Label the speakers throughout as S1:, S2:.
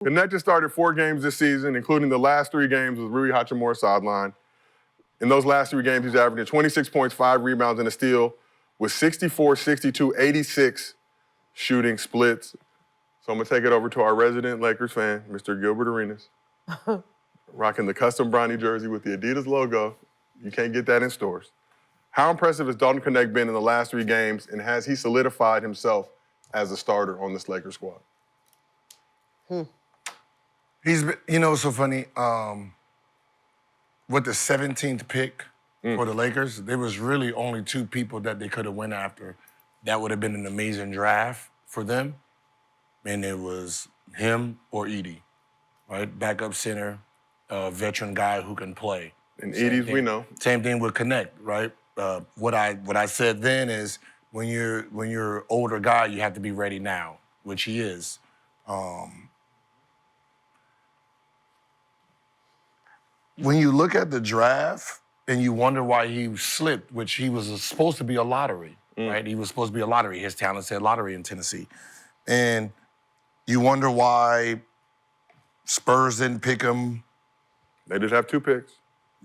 S1: Knecht just started 4 games this season, including the last 3 games with Rui Hachimura's sideline. In those last 3 games, he's averaging 26 points, 5 rebounds, and a steal with 64, 62, 86 shooting splits. So I'm going to take it over to our resident Lakers fan, Mr. Gilbert Arenas, rocking the custom Bronny jersey with the Adidas logo. You can't get that in stores. How impressive has Dalton Knecht been in the last 3 games, and has he solidified himself as a starter on this Lakers squad?
S2: He's been, you know, it's so funny. With the 17th pick for the Lakers, there was really only 2 people that they could have went after. That would have been an amazing draft for them. And it was him or Edey, right? Backup center, veteran guy who can play.
S1: And Edey's, we know.
S2: Same thing with Knecht, right? What I said then is when you're an older guy, you have to be ready now, which he is. When you look at the draft and you wonder why he slipped, which he was supposed to be a lottery, right? He was supposed to be a lottery. His talent said lottery in Tennessee. And you wonder why Spurs didn't pick him.
S1: They just have 2 picks.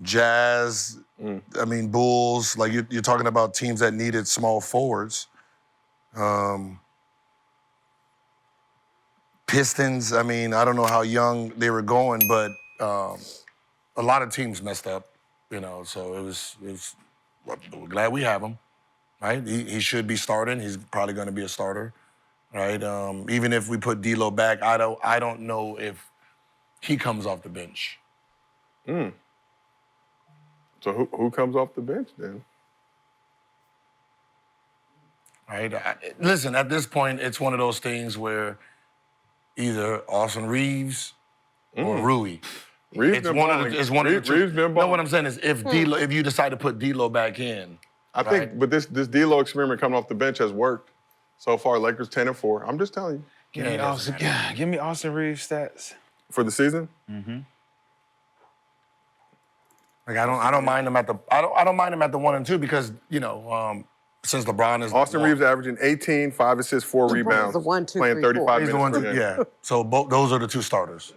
S2: Jazz, Bulls. Like you're talking about teams that needed small forwards. Pistons, I don't know how young they were going, but a lot of teams messed up, so it was we're glad we have him, right? He should be starting. He's probably going to be a starter, right? Even if we put D'Lo back, I don't know if he comes off the bench.
S1: So who comes off the bench then?
S2: Right? Listen, at this point, it's one of those things where either Austin Reeves or Rui.
S1: Reeves
S2: It's one of the two.
S1: Reeves been
S2: No,
S1: balling.
S2: what I'm saying is if you decide to put D'Lo back in.
S1: I think, but this D'Lo experiment coming off the bench has worked so far. Lakers 10-4. I'm just telling you.
S3: Give me Austin Reeves stats
S1: For the season?
S2: Like I don't mind him at the I don't mind him at the 1 and 2 because since LeBron is
S1: Austin Reeves averaging 18, 5 assists, 4 rebounds,
S4: the 1, 2,
S1: playing
S4: 3,
S1: 35
S4: 4.
S2: He's the
S1: minutes
S2: one
S1: per game.
S2: yeah. So those are the 2 starters.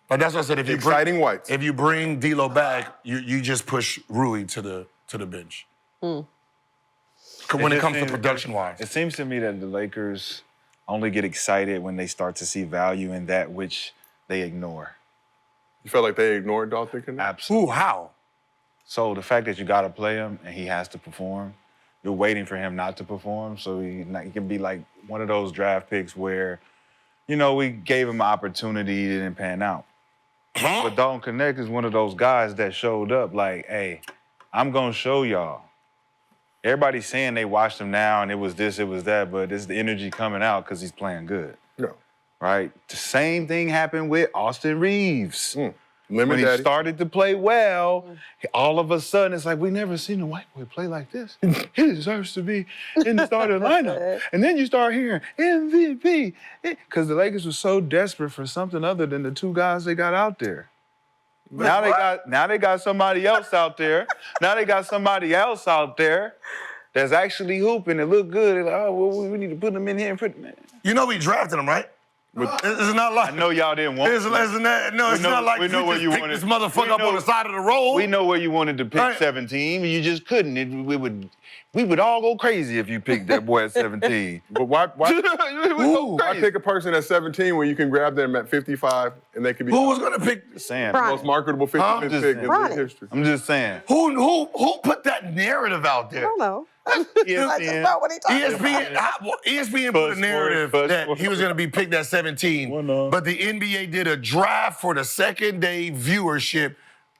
S2: But that's what I said. If you
S1: Exciting whites.
S2: If you bring D'Lo back, you just push Rui to the bench. When it comes to production-wise.
S3: It seems to me that the Lakers only get excited when they start to see value in that which they ignore.
S1: You felt like they ignored Dalton Knecht?
S3: Absolutely.
S2: Ooh, how?
S3: So the fact that you got to play him and he has to perform, you're waiting for him not to perform, so he can be like one of those draft picks where, we gave him an opportunity, it didn't pan out. But Dalton Knecht is one of those guys that showed up like, hey, I'm going to show y'all. Everybody's saying they watched him now and it was this, it was that, but it's the energy coming out because he's playing good.
S1: No.
S3: Right? The same thing happened with Austin Reeves.
S1: Lemon
S3: When he
S1: Daddy.
S3: started to play well, all of a sudden it's like, we never seen a white boy play like this. He deserves to be in the starting lineup. And then you start hearing MVP. Because the Lakers were so desperate for something other than the 2 guys they got out there. Now they got somebody else out there. Now they got somebody else out there that's actually hooping and look good. They're like, oh, well, we need to put him in here and put him in.
S2: We drafted him, right? It's not like
S3: I know y'all didn't want
S2: it's not like
S3: we know where you
S2: picked
S3: wanted
S2: this motherfucker up on the side of the road.
S3: We know where you wanted to pick
S2: Right.
S3: 17. You just couldn't. We would all go crazy if you picked that boy at 17.
S1: But why
S3: We would go
S1: why
S3: crazy.
S1: pick a person at 17 when you can grab them at 55 and they could be
S2: Who was gonna pick?
S3: Saying,
S1: the most marketable 55th pick in
S4: Bronny.
S1: league history?
S3: I'm just saying.
S2: Who put that narrative out
S4: I
S2: there?
S4: don't know.
S3: ESPN.
S4: That's about what he talking about.
S2: ESPN put a narrative that he was going to be picked at 17, but the NBA did a draft for the second-day viewership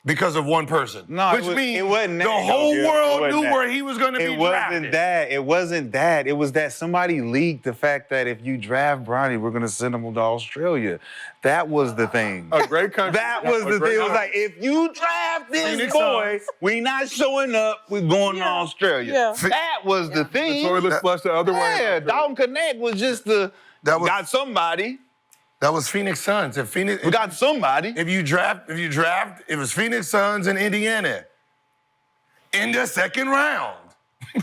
S2: because of one person.
S3: No,
S2: which
S3: it wasn't
S2: the
S3: that,
S2: whole
S3: though, Gil. It
S2: world
S3: wasn't
S2: knew
S3: that.
S2: where he was going to be
S3: It
S2: drafted.
S3: wasn't that. It wasn't that. It was that somebody leaked the fact that if you draft Bronny, we're going to send him to Australia. That was the thing.
S1: A great country.
S3: That was the thing. It was like, if you draft this
S2: Phoenix
S3: boy,
S2: Suns.
S3: we not showing up, we're going to Australia.
S4: Yeah.
S3: That was the thing.
S1: Toilet flush the other way.
S3: Yeah, Dalton Knecht was just we got somebody.
S2: That was Phoenix Suns.
S3: We got somebody.
S2: If you draft, it was Phoenix Suns and Indiana in the second round.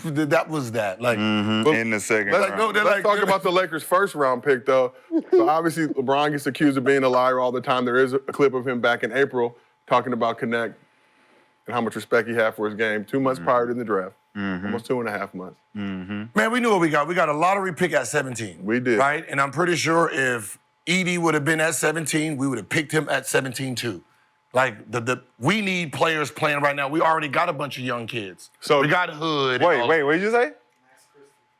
S2: that was that. Like,
S3: in the second
S1: Let's,
S3: round.
S2: no, they're
S1: let's
S2: like-
S1: talk about the Lakers' first round pick, though. So obviously, LeBron gets accused of being a liar all the time. There is a clip of him back in April talking about Knecht and how much respect he had for his game 2 months prior to the draft, almost 2.5 months.
S2: man, we knew what we got. We got a lottery pick at 17.
S1: We did.
S2: Right? And I'm pretty sure if Edie would have been at 17, we would have picked him at 17 too. Like, we need players playing right now. We already got a bunch of young kids.
S1: So-
S2: we got Hood.
S3: Wait, what did you say?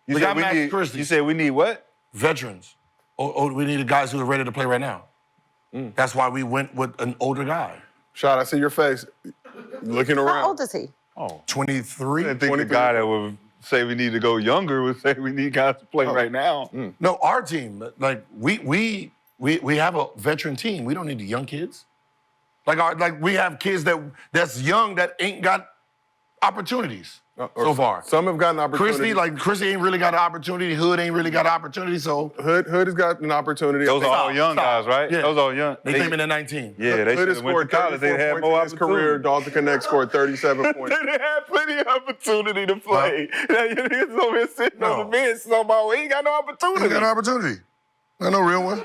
S3: You
S2: We
S3: said
S2: got Max
S3: need.
S2: Christie.
S3: You said we need what?
S2: Veterans. We needed guys who are ready to play right now. That's why we went with an older guy.
S1: Shot, I see your face looking around.
S5: How old is he?
S2: 23.
S3: I think the
S1: 23.
S3: guy that would say we need to go younger would say we need guys to play right now.
S2: No, our team. Like we have a veteran team. We don't need the young kids. Like we have kids that's young that ain't got opportunities so far.
S1: Some have gotten opportunities.
S2: Christie ain't really got an opportunity. Hood ain't really got an opportunity. So
S1: Hood has got an opportunity.
S3: Those are all
S2: Stop,
S3: young
S2: stop.
S3: guys, right?
S2: Yeah.
S3: Those are all young.
S2: they came in at 19.
S3: Yeah, they
S1: Hood
S3: should
S1: has
S3: have went to
S1: scored
S3: college.
S1: 34
S3: They had
S1: points
S3: more
S1: in his career.
S3: opportunity.
S1: Dalton Knecht scored 37 points.
S3: They had plenty of opportunity to play. Now you niggas over here sitting on the bench somehow. He ain't got no
S2: He
S3: opportunity.
S2: got an opportunity. Not no real one.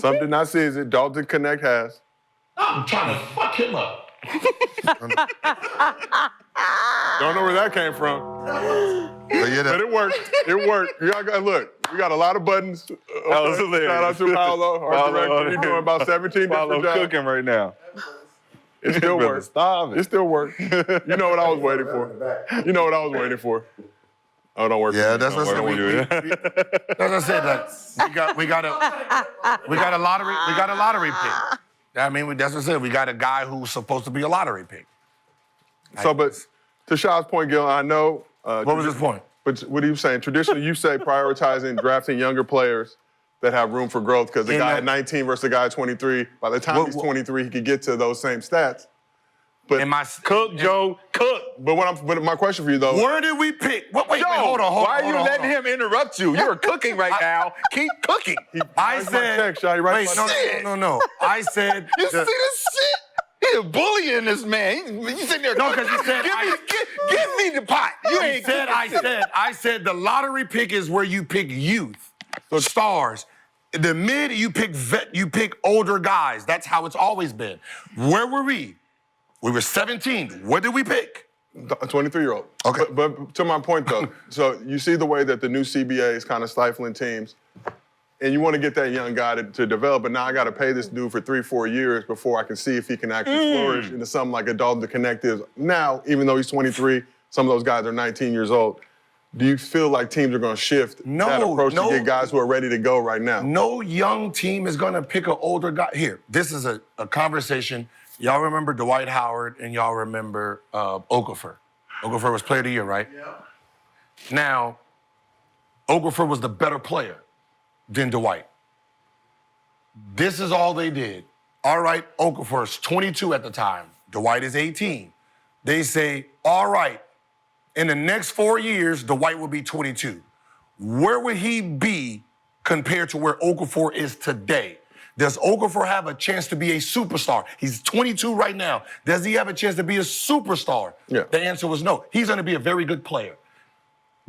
S1: Some did not seize it. Dalton Knecht has.
S2: I'm trying to fuck him up.
S1: Don't know where that came from,
S2: But yeah,
S1: but it worked. It worked. Y'all got, look, we got a lot of buttons.
S3: That was hilarious.
S1: Shout out to Paolo, our
S3: Paolo,
S1: director. He's doing about 17
S3: Follow
S1: different jobs.
S3: cooking right now.
S1: It still
S3: Brother,
S1: works.
S3: Stop
S1: It
S3: it.
S1: still works. You know what I was waiting for. You know what I was waiting for. Oh, don't work.
S2: Yeah,
S1: for me.
S2: that's
S1: Don't
S2: what I
S1: work
S2: said.
S1: for me.
S2: As I said, like, we got a lottery pick. I mean, that's what I said. We got a guy who's supposed to be a lottery pick.
S1: So, but to Shaw's point, Gil, I know.
S2: What was his point?
S1: But what are you saying? Traditionally, you say prioritizing drafting younger players that have room for growth because the guy at 19 versus the guy at 23, by the time he's 23, he could get to those same stats. But
S3: Cook, Joe, cook.
S1: but my question for you though,
S2: Where did we pick? Wait,
S3: Joe,
S2: hold on.
S3: why are you letting him interrupt you? You're cooking right now. Keep cooking.
S2: I
S1: writes my
S2: said.
S1: text, Shaw, he writes my text.
S2: No. I said.
S3: You see this shit? He's bullying this man. You sitting there.
S2: No, 'cause he said,
S3: give me the pot. You ain't
S2: I said the lottery pick is where you pick youth, stars. The mid, you pick older guys. That's how it's always been. Where were we? We were 17. What did we pick?
S1: A 23-year-old.
S2: Okay.
S1: But to my point though, so you see the way that the new CBA is kind of stifling teams, and you want to get that young guy to develop, but now I got to pay this dude for 3-4 years before I can see if he can actually flourish into something like a Dalton Knecht is now, even though he's 23, some of those guys are 19 years old. Do you feel like teams are going to shift that approach to get guys who are ready to go right now?
S2: No young team is going to pick an older guy. Here, this is a conversation. Y'all remember Dwight Howard and y'all remember Okafor. Okafor was player of the year, right? Yeah. Now, Okafor was the better player than Dwight. This is all they did. All right, Okafor's 22 at the time. Dwight is 18. They say, all right, in the next 4 years, Dwight will be 22. Where would he be compared to where Okafor is today? Does Okafor have a chance to be a superstar? He's 22 right now. Does he have a chance to be a superstar?
S1: Yeah.
S2: The answer was no. He's going to be a very good player.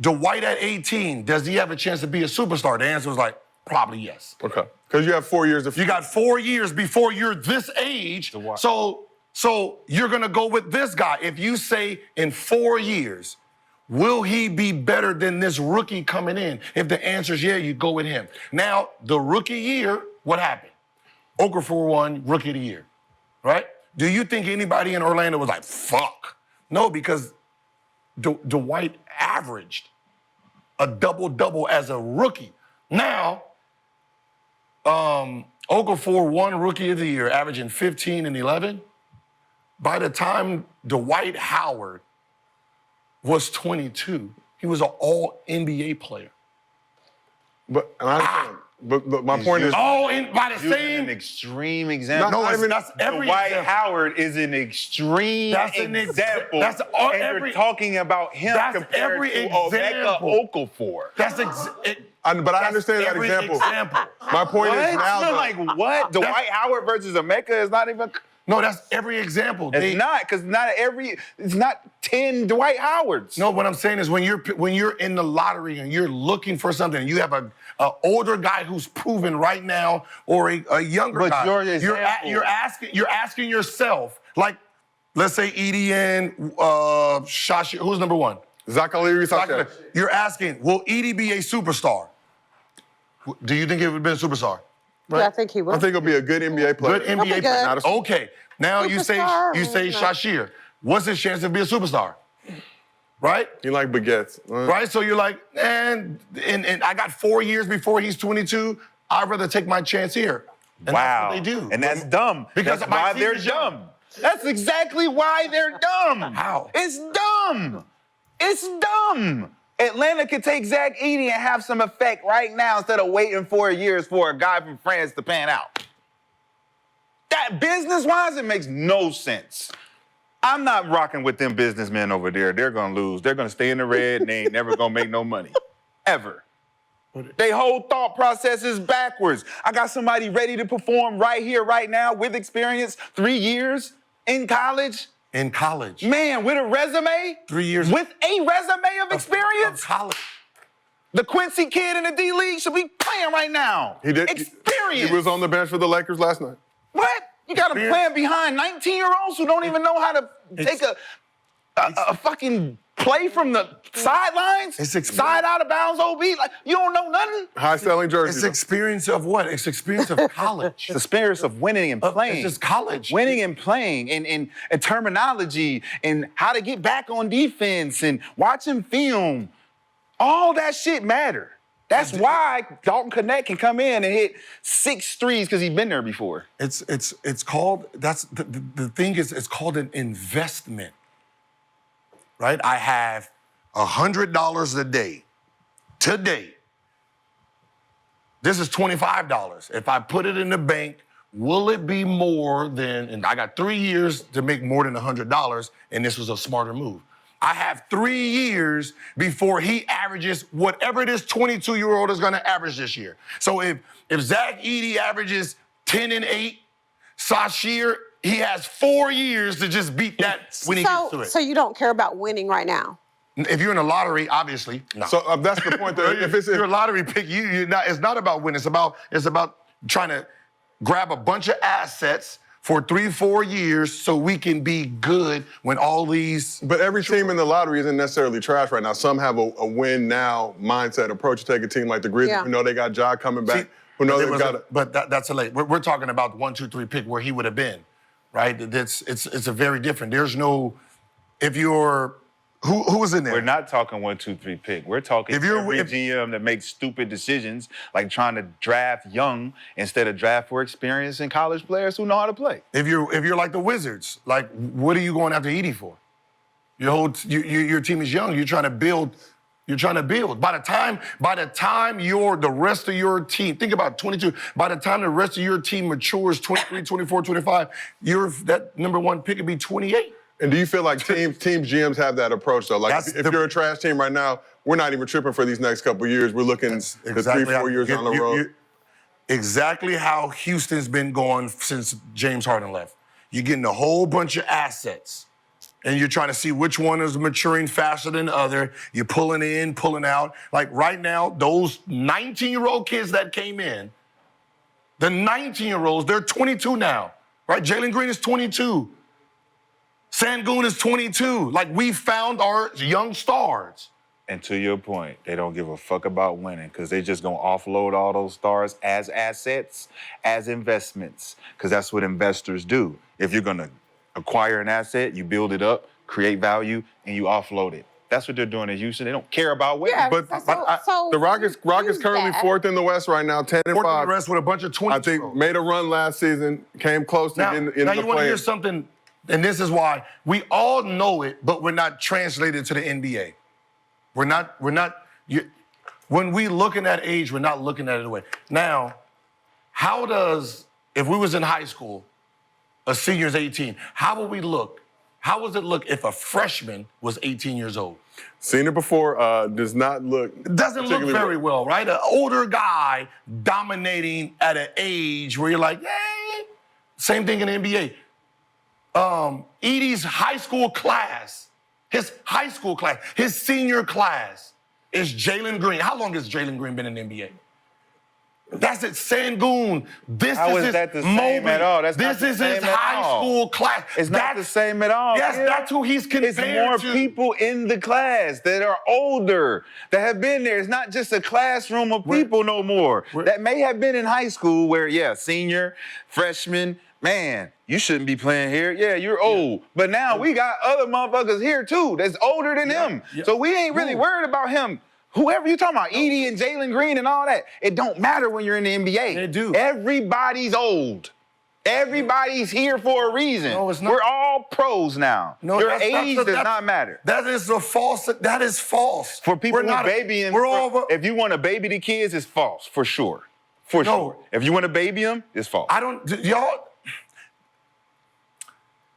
S2: Dwight at 18, does he have a chance to be a superstar? The answer was like, probably yes.
S1: Okay. Because you have 4 years of.
S2: You got 4 years before you're this age, so you're going to go with this guy. If you say in 4 years, will he be better than this rookie coming in? If the answer is yeah, you go with him. Now, the rookie year, what happened? Okafor won Rookie of the Year, right? Do you think anybody in Orlando was like, fuck? No, because Dwight averaged a double-double as a rookie. Now, Okafor won Rookie of the Year, averaging 15 and 11. By the time Dwight Howard was 22, he was an all-NBA player.
S1: But my point is.
S2: All in by the
S3: Using
S2: same.
S3: an extreme example.
S2: That's every
S3: Dwight
S2: example.
S3: Howard is an extreme
S2: That's an
S3: example.
S2: That's
S3: and you're talking about him
S2: that's
S3: compared
S2: every
S3: to Omeka
S2: example.
S3: Okafor.
S2: But
S1: I
S2: that's
S1: understand that
S2: every
S1: example.
S2: example.
S1: My point is now.
S3: Like what? Dwight Howard versus Omeka is not even.
S2: No, that's every example.
S3: It's not, because it's not 10 Dwight Howards.
S2: No, what I'm saying is when you're in the lottery and you're looking for something, and you have a older guy who's proven right now, or a younger
S3: But
S2: guy,
S3: your example-
S2: you're asking yourself, like, let's say EDN, Shashi, who's number one?
S1: Zachary Sanchez.
S2: You're asking, will Edie be a superstar? Do you think he would have been a superstar?
S5: Yeah, I think he will.
S1: I think he'll be a good NBA player.
S2: Good NBA
S5: be
S2: player.
S5: good.
S1: Not a-
S2: Okay, now you say
S5: Superstar, no.
S2: Shashir. What's his chance to be a superstar? Right?
S1: He like baguettes.
S2: Right? So you're like, and I got 4 years before he's 22. I'd rather take my chance here. And
S3: Wow.
S2: that's what they do.
S3: And that's dumb.
S2: Because
S3: that's
S2: my
S3: why
S2: team
S3: they're
S2: is young.
S3: dumb. That's exactly why they're dumb.
S2: How?
S3: It's dumb. It's dumb. Atlanta could take Zach Edey and have some effect right now instead of waiting 4 years for a guy from France to pan out. That business-wise, it makes no sense. I'm not rocking with them businessmen over there. They're gonna lose. They're gonna stay in the red and they ain't never gonna make no money. Ever. Their whole thought process is backwards. I got somebody ready to perform right here, right now, with experience, 3 years in college.
S2: In college.
S3: Man, with a resume?
S2: 3 years.
S3: With a resume of experience?
S2: Of college.
S3: The Quincy kid in the D League should be playing right now.
S1: He did.
S3: Experience.
S1: He was on the bench for the Lakers last night.
S3: What? You got him
S2: Experience.
S3: playing behind 19-year-olds who don't even know how to take a fucking play from the sidelines?
S2: It's experience.
S3: Side out of bounds OB? Like, you don't know nothing?
S1: High selling
S2: It's
S1: jerseys.
S2: experience of what? It's experience of college.
S3: The spirits of winning and playing.
S2: It's just college.
S3: Winning and playing and terminology and how to get back on defense and watching film. All that shit matter. That's why Dalton Knecht can come in and hit 6 threes because he's been there before.
S2: It's called, that's the thing is, it's called an investment. Right? I have $100 a day. Today. This is $25. If I put it in the bank, will it be more than, and I got 3 years to make more than $100, and this was a smarter move. I have 3 years before he averages whatever this 22-year-old is gonna average this year. So if Zach Edey averages 10 and 8, Sashir, he has 4 years to just beat that when he gets to it.
S5: So you don't care about winning right now?
S2: If you're in a lottery, obviously, no.
S1: So that's the point. There.
S2: if you're a lottery pick, you're not. It's not about winning. It's about trying to grab a bunch of assets for 3-4 years so we can be good when all these.
S1: But every team in the lottery isn't necessarily trash right now. Some have a win now mindset approach. You take a team like the Grizzlies,
S5: Yeah.
S1: who know they got Ja coming back,
S2: See,
S1: who know
S2: but
S1: they've got
S2: But that's a late. We're talking about 1, 2, 3 pick where he would have been, right? It's a very different. There's no. If you're. Who was in there?
S3: We're not talking 1, 2, 3 pick. We're talking every GM that makes stupid decisions, like trying to draft young instead of draft for experience and college players who know how to play.
S2: If you're like the Wizards, like what are you going after Edey for? Your team is young. You're trying to build. You're trying to build. By the time the rest of your team, think about 22. By the time the rest of your team matures, 23, 24, 25, that number 1 pick would be 28.
S1: And do you feel like team GMs have that approach though? Like
S2: That's
S1: if you're a trash team right now, we're not even tripping for these next couple of years. We're looking the 3-4 years down the road.
S2: Exactly how Houston's been going since James Harden left. You're getting a whole bunch of assets, and you're trying to see which one is maturing faster than the other. You're pulling in, pulling out. Like right now, those 19-year-old kids that came in, the 19-year-olds, they're 22 now, right? Jalen Green is 22. Sangoon is 22. Like, we found our young stars.
S3: And to your point, they don't give a fuck about winning because they just gonna offload all those stars as assets, as investments, because that's what investors do. If you're gonna acquire an asset, you build it up, create value, and you offload it. That's what they're doing in Houston. They don't care about winning.
S5: Yeah,
S1: But
S5: so
S1: the Rockets currently
S5: that.
S1: 4th in the West right now, 10 and
S2: Fourth in
S1: 5.
S2: the rest with a bunch of 20.
S1: I think made a run last season, came close to
S2: Now,
S1: in
S2: now
S1: the
S2: you want to
S1: play.
S2: hear something, and this is why we all know it, but we're not translated to the NBA. When we looking at age, we're not looking at it away. Now, if we was in high school, a senior's 18, how would we look? How does it look if a freshman was 18 years old?
S1: Seen it before, does not look.
S2: It doesn't look very well, right? An older guy dominating at an age where you're like, hey. Same thing in the NBA. Edie's high school class, his senior class is Jalen Green. How long has Jalen Green been in the NBA? That's it, Sangoon. This
S3: How
S2: is
S3: is
S2: his
S3: that the same
S2: moment.
S3: at all? That's
S2: this
S3: not the
S2: is his
S3: same at
S2: high
S3: all.
S2: school class.
S3: It's not the same at all.
S2: Yes,
S3: kid.
S2: that's who he's compared
S3: It's more
S2: to.
S3: people in the class that are older, that have been there. It's not just a classroom of people no more. That may have been in high school where, yeah, senior, freshman, man, you shouldn't be playing here. Yeah, you're old. But now we got other motherfuckers here too that's older than him.
S2: Yeah.
S3: So we ain't really worried about him. Whoever you talking about, Edie and Jalen Green and all that, it don't matter when you're in the NBA.
S2: They do.
S3: Everybody's old. Everybody's here for a reason.
S2: No, it's not.
S3: We're all pros now.
S2: No,
S3: Your
S2: that's-
S3: age
S2: that's-
S3: does not matter.
S2: That is false. That is false.
S3: For people
S2: We're
S3: who
S2: not-
S3: babying,
S2: we're all.
S3: if you want to baby the kids, it's false, for sure. For sure. If you want to baby them, it's false.
S2: I don't. Y'all.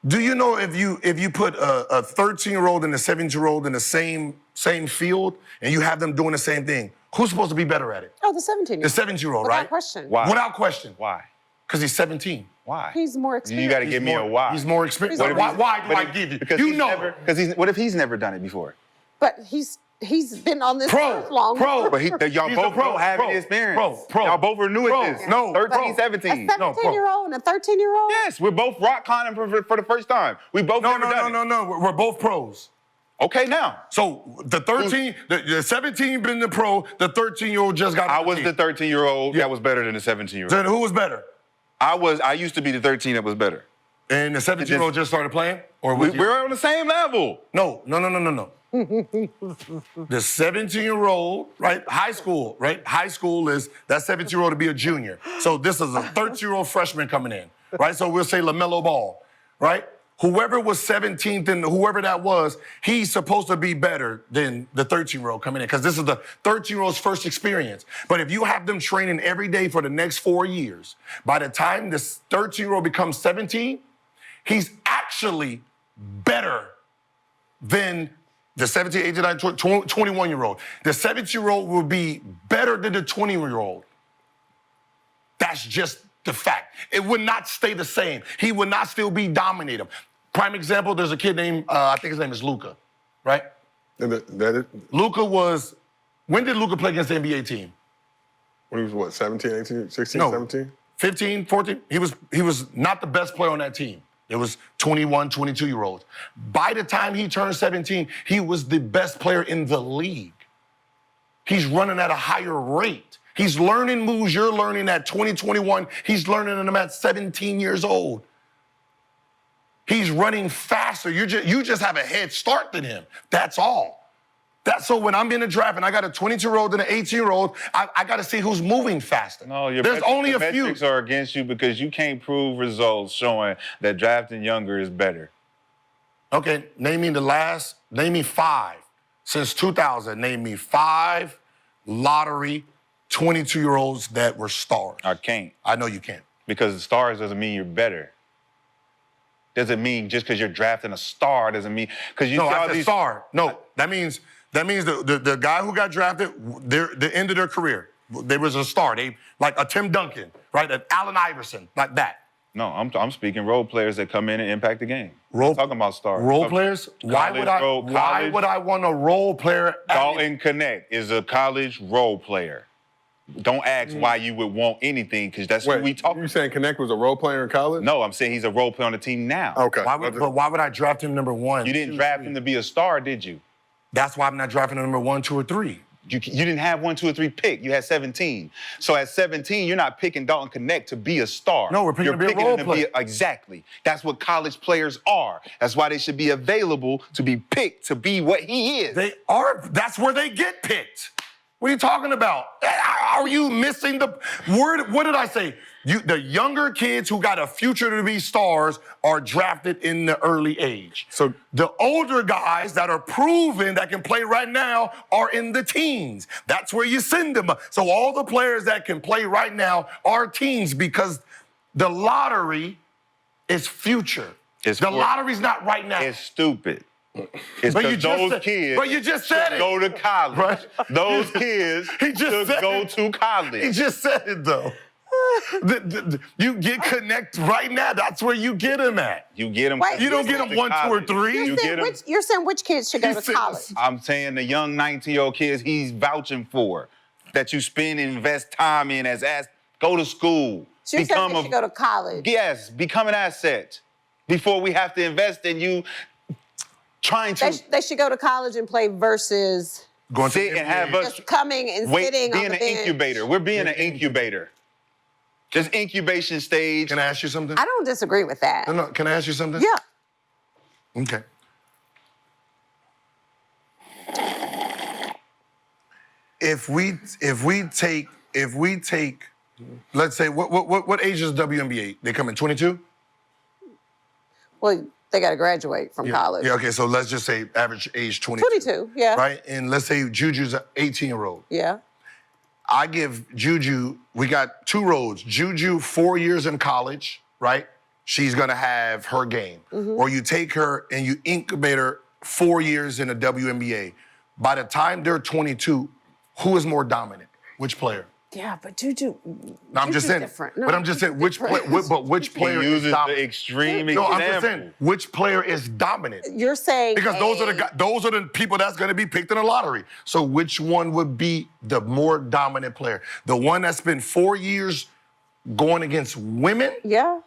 S2: Do you know if you put a 13-year-old and a 17-year-old in the same field and you have them doing the same thing, who's supposed to be better at it?
S5: Oh, the 17-year-old.
S2: The 17-year-old,
S5: Without
S2: right?
S5: question.
S3: Why?
S2: Without question.
S3: Why?
S2: Because he's 17.
S3: Why?
S5: He's more
S3: You
S5: experienced.
S3: got to give me a why.
S2: He's more experienced.
S5: He's
S2: Why,
S5: more-
S2: why do I give you?
S3: Because
S2: You know.
S3: what if he's never done it before?
S5: But he's been on this earth longer.
S3: But y'all
S2: He's a
S3: both
S2: pro,
S3: don't have
S2: pro,
S3: any experience.
S2: pro.
S3: Y'all both are new
S2: Pro.
S3: at this.
S2: No,
S3: 13,
S2: pro.
S3: 17.
S5: A 17-year-old and a 13-year-old?
S3: Yes, we're both rock climbing for the first time. We both
S2: No,
S3: never done it.
S2: no. We're both pros.
S3: Okay, now.
S2: So the 13, the 17 been the pro, the 13-year-old just got.
S3: I was the 13-year-old that was better than the 17-year-old.
S2: Then who was better?
S3: I used to be the 13 that was better.
S2: And the 17-year-old just started playing? Or was he-
S3: We're on the same level.
S2: No. The 17-year-old, right? High school, right? High school is that 17-year-old to be a junior. So this is a 13-year-old freshman coming in, right? So we'll say LaMelo Ball, right? Whoever was 17th and whoever that was, he's supposed to be better than the 13-year-old coming in because this is the 13-year-old's first experience. But if you have them training every day for the next 4 years, by the time this 13-year-old becomes 17, he's actually better than the 17, 18, 19, 21-year-old. The 17-year-old will be better than the 20-year-old. That's just the fact. It would not stay the same. He would not still be dominating. Prime example, there's a kid named, I think his name is Luka, right? Luka was, when did Luka play against the NBA team?
S1: When he was what, 17, 18, 16,
S2: No.
S1: 17?
S2: 15, 14. He was not the best player on that team. It was 21, 22-year-olds. By the time he turned 17, he was the best player in the league. He's running at a higher rate. He's learning moves you're learning at 20, 21. He's learning them at 17 years old. He's running faster. You just have a head start than him. That's all. So when I'm in a draft and I got a 22-year-old and an 18-year-old, I got to see who's moving faster.
S3: No,
S2: there's only a few.
S3: metrics are against you because you can't prove results showing that drafting younger is better.
S2: Okay, name me 5. Since 2000, name me 5 lottery 22-year-olds that were stars.
S3: I can't.
S2: I know you can't.
S3: Because stars doesn't mean you're better. Doesn't mean just because you're drafting a star doesn't mean because you
S2: No,
S3: see all
S2: I said
S3: these
S2: star. No, that means the guy who got drafted, the end of their career, they was a star. They like a Tim Duncan, right? An Allen Iverson, like that.
S3: No, I'm speaking role players that come in and impact the game.
S2: Role
S3: talking about stars.
S2: Role players? Why would I want a role player?
S3: Dalton Knecht is a college role player. Don't ask why you would want anything, because that's what we talk.
S1: You saying Knecht was a role player in college?
S3: No, I'm saying he's a role player on the team now.
S1: Okay.
S2: But why would I draft him number 1?
S3: You didn't draft him to be a star, did you?
S2: That's why I'm not drafting him number 1, 2, or 3.
S3: You didn't have 1, 2, or 3 pick. You had 17. So at 17, you're not picking Dalton Knecht to be a star.
S2: No, we're picking
S3: you're
S2: to be a
S3: picking
S2: role
S3: him
S2: player.
S3: Exactly. That's what college players are. That's why they should be available to be picked to be what he is.
S2: They are. That's where they get picked. What are you talking about? Are you missing the word? What did I say? The younger kids who got a future to be stars are drafted in the early age. So the older guys that are proven that can play right now are in the teens. That's where you send them. So all the players that can play right now are teens because the lottery is future. The lottery's not right now.
S3: It's stupid. It's
S2: But you
S3: because
S2: just
S3: those
S2: said-
S3: kids
S2: but you just said it.
S3: go to college.
S2: Right.
S3: Those kids
S2: He just
S3: should
S2: said
S3: go
S2: it.
S3: to college.
S2: He just said it though. You get Knecht right now. That's where you get him at.
S6: You get him.
S5: Wait,
S2: You don't get him 1, 2, or 3.
S6: You get him.
S5: You're saying which kids should go
S2: He
S5: to
S2: said-
S5: college?
S6: I'm saying the young 19-year-old kids he's vouching for, that you spend and invest time in go to school.
S5: So you're saying they should go to college?
S6: Yes, become an asset before we have to invest in you trying to
S5: They should go to college and play versus
S2: Going to
S6: sit
S2: the
S6: and have
S2: NBA.
S6: us
S5: just coming and sitting on
S6: being
S5: the
S6: an
S5: bench.
S6: incubator. We're being an incubator. Just incubation stage.
S2: Can I ask you something?
S5: I don't disagree with that.
S2: No, can I ask you something?
S5: Yeah.
S2: Okay. If we take, let's say, what age is WNBA? They come in 22?
S5: Well, they got to graduate from college.
S2: Yeah, okay, so let's just say average age 22.
S5: 22, yeah.
S2: Right? And let's say Juju's an 18-year-old.
S5: Yeah.
S2: I give Juju, we got 2 roads. Juju, 4 years in college, right? She's gonna have her game. Or you take her and you incubate her 4 years in the WNBA. By the time they're 22, who is more dominant? Which player?
S5: Yeah, but Juju.
S2: No, I'm just
S5: Juju's
S2: saying.
S5: different. No,
S2: But I'm just saying, which player
S6: He
S2: is
S6: uses the
S2: dominant?
S6: extreme
S2: No,
S6: example.
S2: I'm just saying, which player is dominant?
S5: You're saying
S2: Because those are the people that's going to be picked in the lottery. So which one would be the more dominant player? The one that's been 4 years going against women,
S5: Yeah.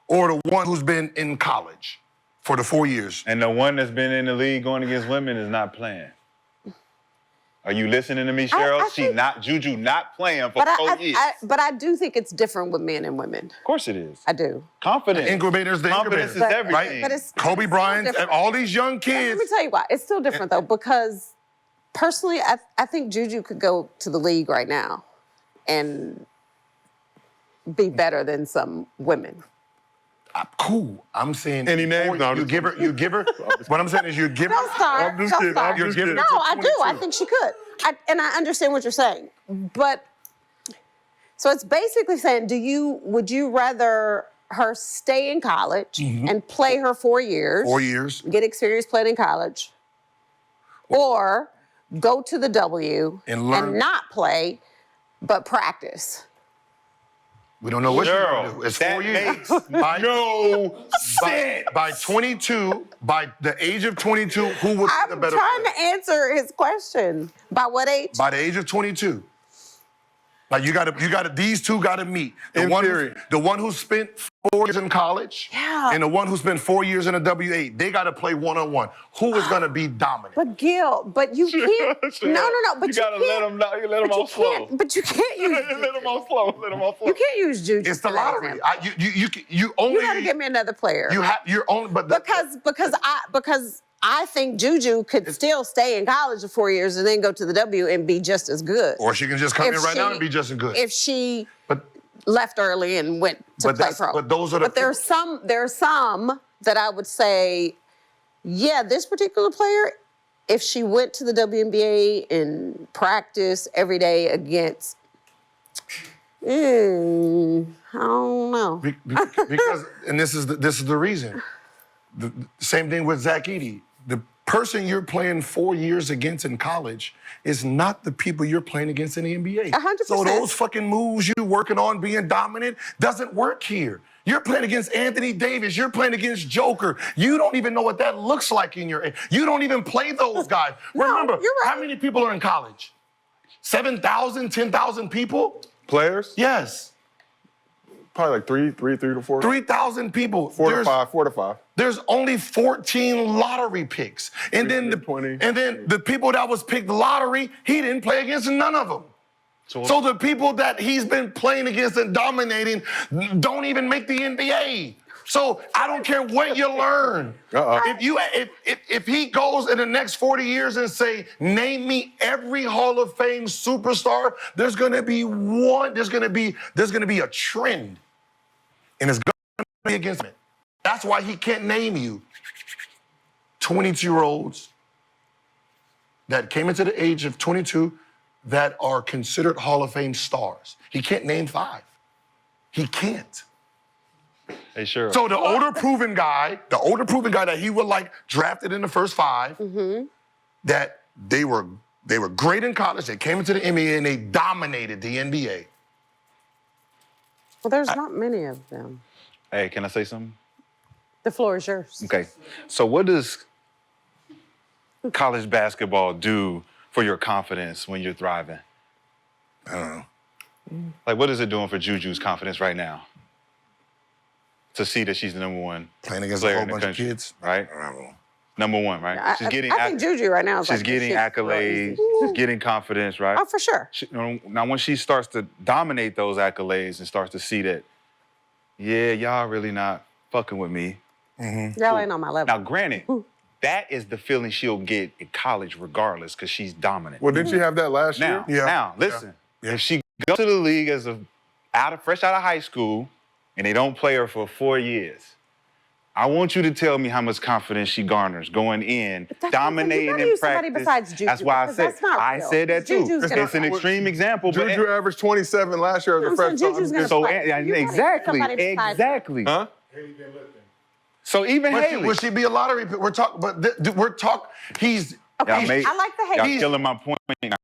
S2: or the one who's been in college for the 4 years?
S6: And the one that's been in the league going against women is not playing. Are you listening to me, Cheryl?
S5: I think-
S6: Juju not playing for 4 years.
S5: But I do think it's different with men and women.
S6: Of course it is.
S5: I do.
S6: Confidence.
S2: Incubator's the
S6: Confidence
S2: incubator.
S6: is everything.
S5: But it's
S2: Kobe
S5: still
S2: Bryant and
S5: different.
S2: all these young
S5: Let
S2: kids.
S5: me tell you why. It's still different though, because personally, I think Juju could go to the league right now and be better than some women.
S2: Cool. I'm saying.
S1: Any names? No, I'm
S2: you
S1: just
S2: give her. What I'm saying is you give her.
S5: Don't start.
S1: I'm just
S5: Don't
S1: kidding.
S5: start.
S1: I'm just kidding.
S5: No, I do. I think she could. And I understand what you're saying. But so it's basically saying, would you rather her stay in college and play her 4 years,
S2: 4 years.
S5: get experience playing in college, or go to the W
S2: And learn.
S5: not play, but practice?
S2: We don't know what she's
S6: Cheryl,
S2: gonna do. It's
S6: that
S2: 4 years.
S6: makes
S2: By-
S6: no sense.
S2: By 22, by the age of 22, who would be the
S5: I'm
S2: better
S5: trying
S2: player?
S5: to answer his question. By what age?
S2: By the age of 22. Like you gotta, these two gotta meet.
S1: In theory.
S2: The one who spent 4 years in college,
S5: Yeah.
S2: and the one who spent 4 years in the W8. They gotta play one-on-one. Who is gonna be dominant?
S5: But Gil, but you can't. No. But
S6: You gotta let
S5: can't-
S6: him know. You let him
S5: but you
S6: off slow.
S5: can't- But you can't use.
S6: Let him off slow. Let him off slow.
S5: You can't use Juju.
S2: It's the
S5: for that
S2: lottery.
S5: example.
S2: You only.
S5: You got to give me another player.
S2: You're only. But
S5: because I think Juju could still stay in college for 4 years and then go to the W and be just as good.
S2: Or she can just come
S5: If
S2: in right now
S5: she-
S2: and be just as good.
S5: If she
S2: But
S5: left early and went to
S2: But
S5: play
S2: that's-
S5: pro.
S2: but those are the
S5: But there are some that I would say, yeah, this particular player, if she went to the WNBA and practiced every day against, I don't know.
S2: because and this is the reason. The same thing with Zach Edey. The person you're playing 4 years against in college is not the people you're playing against in the NBA.
S5: 100%.
S2: So those fucking moves you working on being dominant doesn't work here. You're playing against Anthony Davis. You're playing against Joker. You don't even know what that looks like in your. You don't even play those guys.
S5: No,
S2: Remember,
S5: you're right.
S2: how many people are in college? 7,000, 10,000 people?
S1: Players?
S2: Yes.
S1: Probably like three to four.
S2: 3,000 people.
S1: Four to five.
S2: There's only 14 lottery picks. And then the people that was picked lottery, he didn't play against none of them. So the people that he's been playing against and dominating don't even make the NBA. So I don't care what you learn. If he goes in the next 40 years and say, name me every Hall of Fame superstar, there's gonna be a trend. And it's gonna be against it. That's why he can't name you 22-year-olds that came into the age of 22 that are considered Hall of Fame stars. He can't name 5. He can't.
S6: Hey, sure.
S2: So the older proven guy that he would like drafted in the first 5, that they were great in college, they came into the NBA and they dominated the NBA.
S5: Well, there's not many of them.
S6: Hey, can I say something?
S5: The floor is yours.
S6: Okay. So what does college basketball do for your confidence when you're thriving?
S2: I don't know.
S6: Like, what is it doing for Juju's confidence right now? To see that she's the number one
S2: Playing against a
S6: player
S2: whole
S6: in the
S2: bunch of
S6: country,
S2: kids.
S6: right?
S2: I don't know.
S6: Number one, right?
S5: I think Juju right now is
S6: she's
S5: like
S6: getting
S5: this shit's real
S6: accolades,
S5: easy.
S6: she's getting confidence, right?
S5: Oh, for sure.
S6: Now, when she starts to dominate those accolades and starts to see that, yeah, y'all really not fucking with me.
S5: Y'all ain't on my level.
S6: Now, granted, that is the feeling she'll get in college regardless because she's dominant.
S1: Well, didn't she have that last
S6: Now,
S1: year?
S2: Yeah.
S6: listen.
S2: Yeah.
S6: If she goes to the league as fresh out of high school and they don't play her for 4 years, I want you to tell me how much confidence she garners going in,
S5: That's
S6: dominating
S5: you gotta
S6: in
S5: use somebody
S6: practice.
S5: besides Juju,
S6: That's why I
S5: because
S6: said
S5: that's not
S6: I
S5: real.
S6: said that too.
S5: Juju's gonna
S6: It's an
S5: play.
S6: extreme example, but
S1: Juju averaged 27 last year as a
S5: I'm saying
S1: freshman.
S5: Juju's gonna
S6: so
S5: play. You gotta use
S6: exactly,
S5: somebody besides-
S6: exactly.
S1: Huh?
S6: So even
S2: But
S6: Haley,
S2: will she be a lottery pick? We're talking. He's
S5: Okay,
S6: Y'all made-
S5: I like the
S6: y'all
S5: hate.
S6: killing my point. Y'all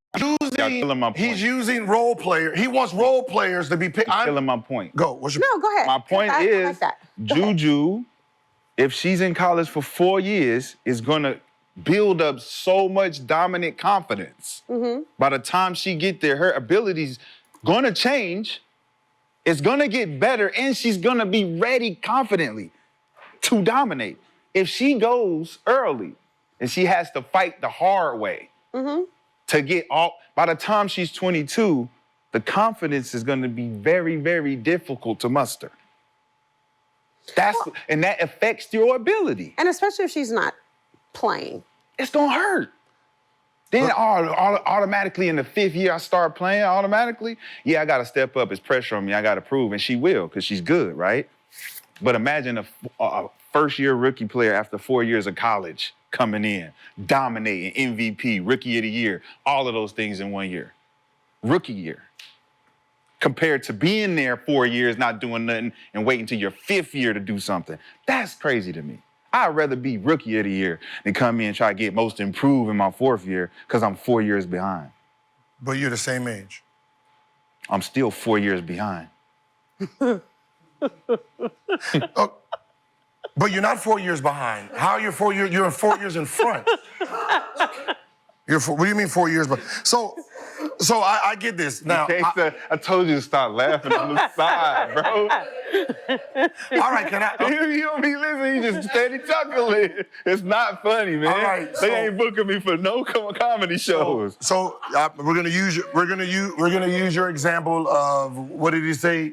S6: killing my point.
S2: he's using role player. He wants role players to be picked.
S6: killing my point.
S2: Go. What's your
S5: No, go ahead.
S6: My point
S5: I
S6: is,
S5: like that. Go ahead.
S6: Juju, if she's in college for 4 years, is gonna build up so much dominant confidence. By the time she get there, her abilities gonna change. It's gonna get better, and she's gonna be ready confidently to dominate. If she goes early and she has to fight the hard way to get all, by the time she's 22, the confidence is gonna be very, very difficult to muster. And that affects your ability.
S5: And especially if she's not playing.
S6: It's gonna hurt. Then automatically in the 5th year I start playing automatically, yeah, I gotta step up. It's pressure on me. I gotta prove, and she will because she's good, right? But imagine a first-year rookie player after 4 years of college coming in, dominating, MVP, rookie of the year, all of those things in 1 year. Rookie year. Compared to being there 4 years, not doing nothing, and waiting till your 5th year to do something. That's crazy to me. I'd rather be rookie of the year than come in and try to get most improved in my 4th year because I'm 4 years behind.
S2: But you're the same age.
S6: I'm still 4 years behind.
S2: Oh, but you're not 4 years behind. How are you 4 years? You're 4 years in front. What do you mean 4 years? So I get this now.
S6: I told you to stop laughing on the side, bro.
S2: All right, can I?
S6: You don't be listening. You just steady chuckling. It's not funny, man.
S2: All right,
S6: They ain't booking me for no comedy shows.
S2: So we're gonna use your example of what did he say?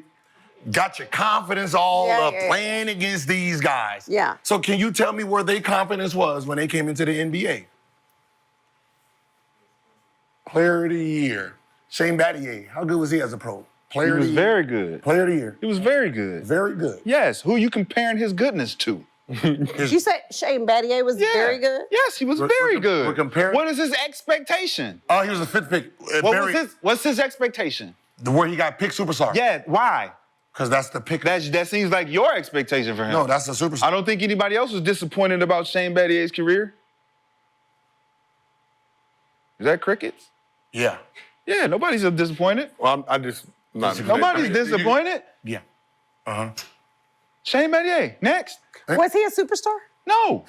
S2: Got your confidence all
S5: Yeah,
S2: up
S5: yeah, yeah.
S2: playing against these guys.
S5: Yeah.
S2: So can you tell me where their confidence was when they came into the NBA? Player of the year, Shane Battier. How good was he as a pro?
S6: He
S2: Player of
S6: was
S2: the year.
S6: very good.
S2: Player of the year.
S6: He was very good.
S2: Very good.
S6: Yes. Who you comparing his goodness to?
S5: You said Shane Battier was very good?
S6: Yes, he was
S2: We're-
S6: very
S2: we're-
S6: good.
S2: we're comparing-
S6: What is his expectation?
S2: Oh, he was the 5th pick.
S6: What's his expectation?
S2: Where he got picked superstar.
S6: Yeah, why?
S2: Because that's the pick.
S6: That seems like your expectation for him.
S2: No, that's the superstar.
S6: I don't think anybody else was disappointed about Shane Battier's career. Is that crickets?
S2: Yeah.
S6: Yeah, nobody's disappointed.
S1: Well, I just not.
S6: Nobody's disappointed.
S2: Yeah.
S6: Shane Battier, next.
S5: Was he a superstar?
S6: No.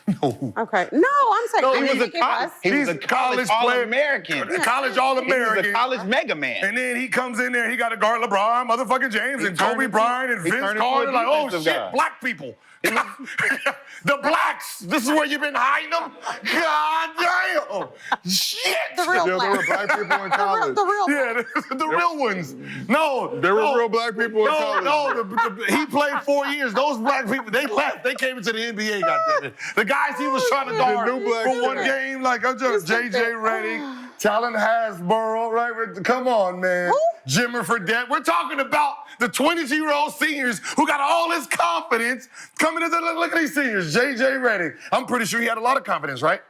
S5: Okay. No, I'm saying I
S6: He
S5: didn't
S6: was
S5: think he was.
S6: he was
S2: He's
S6: a
S2: a
S6: college
S2: college player.
S6: All-American.
S2: College
S6: He was
S2: All-American.
S6: a college mega man.
S2: And then he comes in there, he got to guard LeBron, motherfucking James, and
S6: turned
S2: Kobe
S6: into-
S2: Bryant, and
S6: he
S2: Vince
S6: turned into a
S2: Carter. Like, oh
S6: defensive
S2: shit,
S6: guy.
S2: black people. The blacks. This is where you've been hiding them? God damn. Shit.
S5: The real
S1: There were
S5: black.
S1: black people in college.
S5: The real
S2: Yeah, the real ones. No.
S1: There were
S2: no.
S1: real black people in college.
S2: No, he played 4 years. Those black people, they left. They came into the NBA, goddammit. The guys he was trying to guard
S1: new black
S2: for one
S1: people.
S2: game, like I'm just J.J. Redick, Talon Hasborough, right? Come on, man.
S5: Who?
S2: Jimmer Fredette. We're talking about the 22-year-old seniors who got all this confidence coming into look at these seniors. J.J. Redick. I'm pretty sure he had a lot of confidence, right?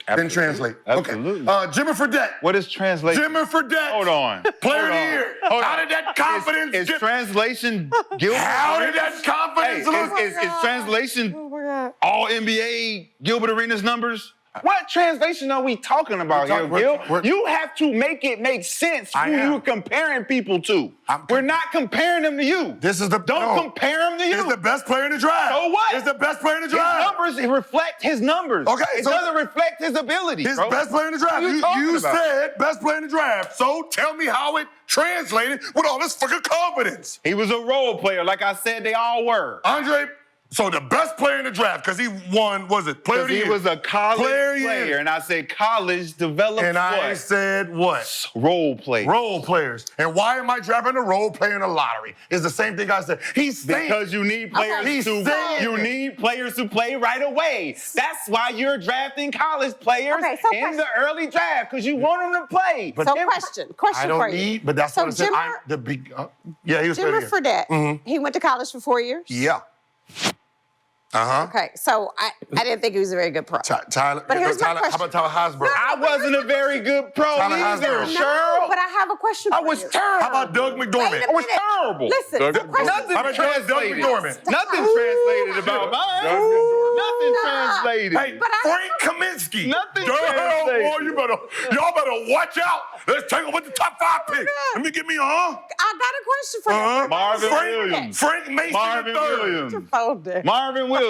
S2: Then translate.
S6: Absolutely.
S2: Okay. Jimmer Fredette.
S6: What is translation?
S2: Jimmer Fredette.
S6: Hold on.
S2: Player of the
S6: Hold on.
S2: year.
S6: Hold
S2: How
S6: on.
S2: did that confidence
S6: Is
S2: get?
S6: translation Gilbert?
S2: How did that
S6: Hey,
S2: confidence look?
S6: is translation
S5: Oh my God.
S6: all NBA Gilbert Arenas numbers? What translation are we talking about here, Gil? You have to make it make sense who you're comparing people to. We're not comparing them to you. Don't compare them to you.
S2: He's the best player in the draft.
S6: So what?
S2: He's the best player in the
S6: His
S2: draft.
S6: numbers reflect his numbers.
S2: Okay,
S6: It
S2: so-
S6: doesn't reflect his ability,
S2: His
S6: bro.
S2: best player in the draft.
S6: What are you talking
S2: You
S6: about?
S2: said best player in the draft. So tell me how it translated with all this fucking confidence.
S6: He was a role player. Like I said, they all were.
S2: Andre, so the best player in the draft, because he won, was it player of the
S6: He
S2: year?
S6: was a college
S2: Player of the
S6: player.
S2: year.
S6: And I said college develops
S2: And I
S6: what?
S2: said what?
S6: Role player.
S2: Role players. And why am I drafting a role player in the lottery? It's the same thing I said. He's saying.
S6: Because you need players
S2: He's saying
S6: you
S2: it.
S6: need players to play right away. That's why you're drafting college players
S5: Okay, so
S6: in the early draft, because you want them to play.
S2: But
S5: So
S2: then-
S5: question
S2: I don't
S5: for you.
S2: need, but that's
S5: So
S2: what I said.
S5: Jimmer-
S2: I'm the big. Yeah, he was
S5: Jimmer
S2: player of the year.
S5: Fredette, he went to college for 4 years?
S2: Yeah. Uh-huh.
S5: Okay, so I didn't think he was a very good pro.
S2: Tyler,
S5: But here's my
S2: Tyler, how about
S5: question.
S2: Tyler Hosbrook?
S6: I wasn't a very good pro
S2: Tyler
S6: either,
S2: Hosbrook.
S6: Cheryl.
S5: But I have a question
S6: I
S5: for
S6: was
S5: you.
S6: terrible.
S2: How about Doug McDormand?
S5: Wait a
S6: I was
S5: minute.
S6: terrible.
S5: Listen,
S1: Doug
S5: the
S1: McDormand.
S5: question.
S6: Nothing
S2: How about Doug
S6: translated.
S2: McDormand?
S6: Nothing
S5: Ooh.
S6: translated about mine. Nothing
S5: Nah.
S6: translated.
S2: Hey,
S5: But I-
S2: Frank Kaminsky.
S6: Nothing
S2: Damn,
S6: translated.
S2: boy, y'all better watch out. Let's take him with the top 5 pick. Let me give me a
S5: I got a question for you.
S6: Marvin
S2: Frank,
S6: Williams.
S2: Frank Mason
S6: Marvin
S2: III.
S6: Williams.
S5: Hold it.
S6: Marvin Williams.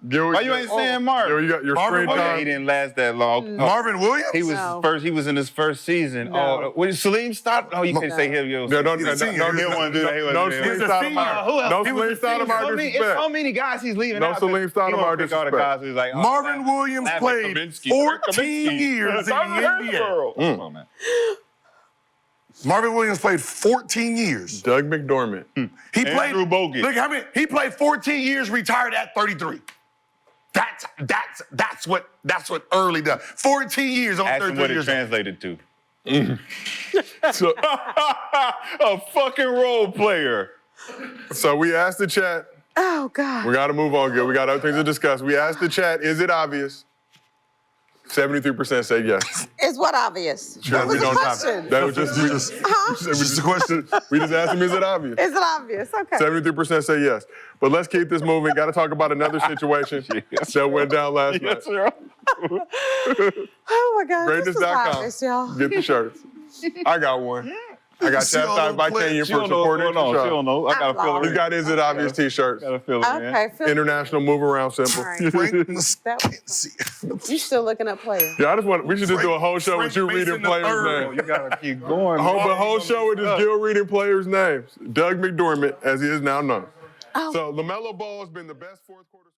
S1: Gil,
S6: Why you ain't saying Marvin?
S1: Gil, you got your
S2: Marvin
S1: screen
S6: Oh, yeah,
S1: time.
S6: he didn't last that long.
S2: Marvin Williams?
S6: He was
S5: No.
S6: first. He was in his first season.
S5: No.
S6: Oh, Salim stopped. Oh, you can't say him.
S1: No, don't
S2: He's a senior.
S1: no,
S2: He
S6: don't wanna do that. He
S1: no,
S6: wasn't
S1: no
S6: there.
S1: Salim
S2: He's a
S1: Stoudemire.
S2: senior.
S6: Who else?
S1: No
S6: He was
S1: Salim
S6: a senior.
S1: Stoudemire
S6: It's so
S1: disrespect.
S6: many guys he's leaving.
S1: No
S6: out.
S1: Salim
S6: He wanna
S1: Stoudemire
S6: pick all the
S1: disrespect.
S6: guys who's like, oh,
S2: Marvin Williams
S6: Laugh at
S2: played
S6: Kaminsky.
S2: 14
S6: Kaminsky.
S2: years in the NBA.
S6: Come on, man.
S2: Marvin Williams played 14 years.
S1: Doug McDormand.
S2: He played.
S6: Andrew Bogut.
S2: Look how many. He played 14 years, retired at 33. That's what early does. 14 years on
S6: Ask him
S2: 33
S6: what it
S2: years.
S6: translated to.
S1: So,
S6: A fucking role player.
S1: so we asked the chat.
S5: Oh, God.
S1: We got to move on, Gil. We got other things to discuss. We asked the chat, is it obvious? 73% said yes.
S5: Is what obvious?
S1: Sure,
S5: What was
S1: we
S5: the
S1: don't have
S5: question?
S1: That was just, we just,
S2: Just a question.
S1: we just asked him, is it obvious?
S5: Is it obvious? Okay.
S1: 73% say yes. But let's keep this moving. Got to talk about another situation that went down last night.
S6: sir.
S5: Oh, my God. This is
S1: Greatness.com.
S5: obvious, y'all.
S1: Get the shirts. I got one. I got
S2: See all
S1: chastised by
S2: those
S1: Kenyon
S6: She
S1: for
S6: don't know what's
S1: supporting
S6: going on.
S1: the
S6: She don't
S1: show.
S6: know. I gotta fill
S1: He's
S6: her
S1: got Is It Obvious t-shirts.
S6: Gotta fill her in.
S5: Okay. Phil,
S1: International move around symbol.
S5: All right.
S2: Frank
S5: that was
S2: Kaminsky.
S5: You still looking up players?
S1: Yeah, we should just do a whole show with you
S2: Frank
S1: reading
S2: Mason
S1: players'
S2: III.
S1: names.
S6: You gotta keep going.
S1: A whole show with just Gil reading players' names. Doug McDormand, as he is now known.
S5: Oh.
S1: So LaMelo Ball has been the best fourth quarter.